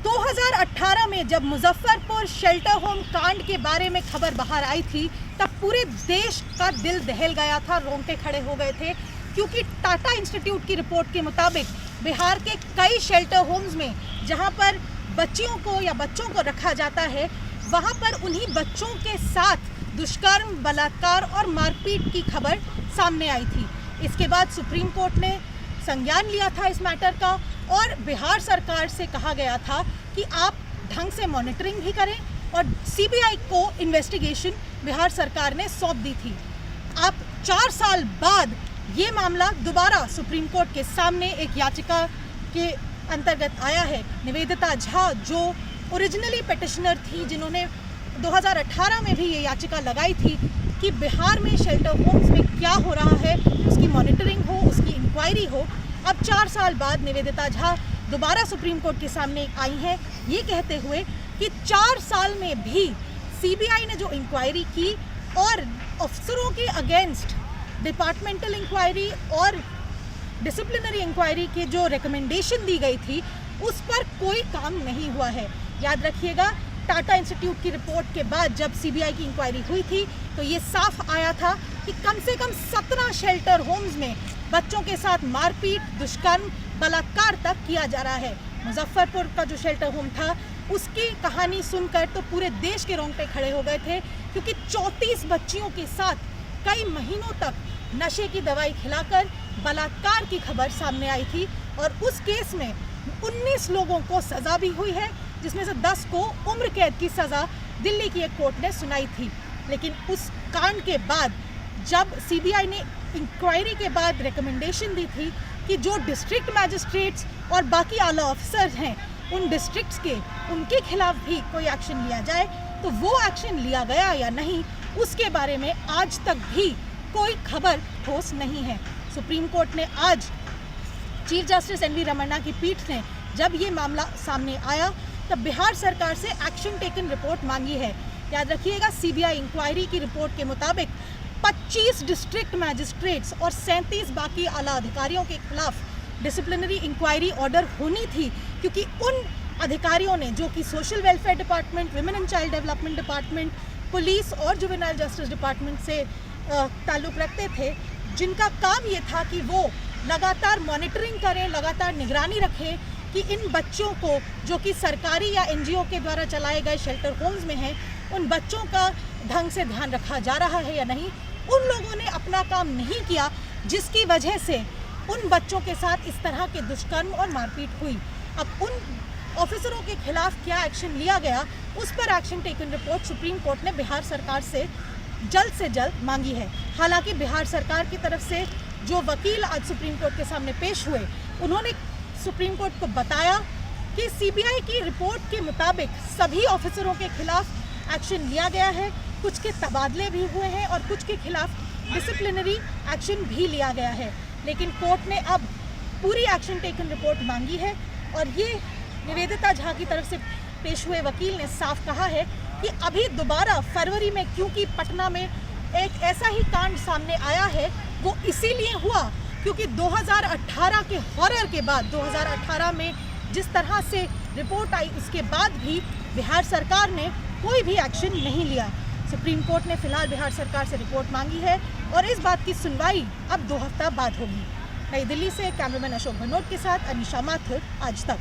2018 में जब Muzaffarpur shelter home कांड के बारे में खबर बाहर आई थी, तब पूरे देश का दिल दहल गया था, रोंगटे खड़े हो गए थे, क्योंकि टाटा इंस्टीट्यूट की रिपोर्ट के मुताबिक बिहार के कई शेल्टर होम्स में जहां पर बच्चियों को या बच्चों को रखा जाता है, वहां पर उन्हीं बच्चों के साथ दुष्कर्म, बलात्कार और मारपीट की खबर सामने आई थी। इसके बाद सुप्रीम कोर्ट ने संज्ञान लिया था इस मैटर का और बिहार सरकार से कहा गया था कि आप ढंग से मॉनिटरिंग भी करें, और सीबीआई को इन्वेस्टिगेशन बिहार सरकार ने सौंप दी थी। अब 4 साल बाद ये मामला दोबारा सुप्रीम कोर्ट के सामने एक याचिका के अंतर्गत आया है। निवेदिता झा जो ओरिजिनली पिटिशनर थी, जिन्होंने 2018 में भी ये याचिका लगाई थी कि बिहार में शेल्टर होम्स में क्या हो रहा है, उसकी मॉनिटरिंग हो, उसकी इंक्वायरी हो। अब 4 साल बाद निवेदिता झा दोबारा सुप्रीम कोर्ट के सामने आई हैं, ये कहते हुए कि 4 साल में भी सीबीआई ने जो इंक्वायरी की और अफसरों के अगेंस्ट डिपार्टमेंटल इंक्वायरी और डिसिप्लिनरी इंक्वायरी के जो रिकमेंडेशन दी गई थी, उस पर कोई काम नहीं हुआ है। याद रखिएगा, टाटा इंस्टीट्यूट की रिपोर्ट के बाद जब सीबीआई की इंक्वायरी हुई थी तो ये साफ आया था कि कम से कम 17 शेल्टर होम्स में बच्चों के साथ मारपीट, दुष्कर्म, बलात्कार तक किया जा रहा है। मुजफ्फरपुर का जो शेल्टर होम था, उसकी कहानी सुनकर तो पूरे देश के रोंगटे खड़े हो गए थे, क्योंकि 34 बच्चियों के साथ कई महीनों तक नशे की दवाई खिलाकर बलात्कार की खबर सामने आई थी, और उस केस में 19 लोगों को सज़ा भी हुई है, जिसमें से 10 को उम्र कैद की सज़ा दिल्ली की एक कोर्ट ने सुनाई थी। लेकिन उस कांड के बाद जब सीबीआई ने इंक्वायरी के बाद रिकमेंडेशन दी थी कि जो डिस्ट्रिक्ट मैजिस्ट्रेट्स और बाकी आला ऑफिसर्स हैं उन डिस्ट्रिक्ट्स के, उनके खिलाफ भी कोई एक्शन लिया जाए, तो वो एक्शन लिया गया या नहीं, उसके बारे में आज तक भी कोई खबर ठोस नहीं है। सुप्रीम कोर्ट ने आज chief justice N V Ramana की पीठ ने जब ये मामला सामने आया तब बिहार सरकार से एक्शन टेकन रिपोर्ट मांगी है। याद रखिएगा, सीबीआई इंक्वायरी की रिपोर्ट के मुताबिक 25 डिस्ट्रिक्ट मैजिस्ट्रेट्स और 37 बाकी आला अधिकारियों के खिलाफ डिसिप्लिनरी इंक्वायरी ऑर्डर होनी थी, क्योंकि उन अधिकारियों ने, जो कि social welfare department, women and child development department, police और जुवेनाइल जस्टिस डिपार्टमेंट से ताल्लुक़ रखते थे, जिनका काम ये था कि वो लगातार मॉनिटरिंग करें, लगातार निगरानी रखें कि इन बच्चों को, जो कि सरकारी या एनजीओ के द्वारा चलाए गए शेल्टर होम्स में हैं, उन बच्चों का ढंग से ध्यान रखा जा रहा है या नहीं। उन लोगों ने अपना काम नहीं किया, जिसकी वजह से उन बच्चों के साथ इस तरह के दुष्कर्म और मारपीट हुई। अब उन ऑफिसरों के खिलाफ क्या एक्शन लिया गया, उस पर action taken report supreme court ने बिहार सरकार से जल्द मांगी है। हालांकि बिहार सरकार की तरफ से जो वकील आज सुप्रीम कोर्ट के सामने पेश हुए, उन्होंने सुप्रीम कोर्ट को बताया कि सीबीआई की रिपोर्ट के मुताबिक सभी ऑफिसरों के खिलाफ एक्शन लिया गया है, कुछ के तबादले भी हुए हैं और कुछ के खिलाफ डिसिप्लिनरी एक्शन भी लिया गया है। लेकिन कोर्ट ने अब पूरी एक्शन टेकन रिपोर्ट मांगी है, और ये निवेदिता झा की तरफ से पेश हुए वकील ने साफ कहा है कि अभी दोबारा फरवरी में, क्योंकि पटना में एक ऐसा ही कांड सामने आया है, वो इसीलिए हुआ क्योंकि 2018 के हॉरर के बाद, 2018 में जिस तरह से रिपोर्ट आई, उसके बाद भी बिहार सरकार ने कोई भी एक्शन नहीं लिया। सुप्रीम कोर्ट ने फिलहाल बिहार सरकार से रिपोर्ट मांगी है और इस बात की सुनवाई अब 2 हफ्ता बाद होगी। नई दिल्ली से कैमरामैन अशोक भनोट के साथ अनिशा माथुर, आज तक।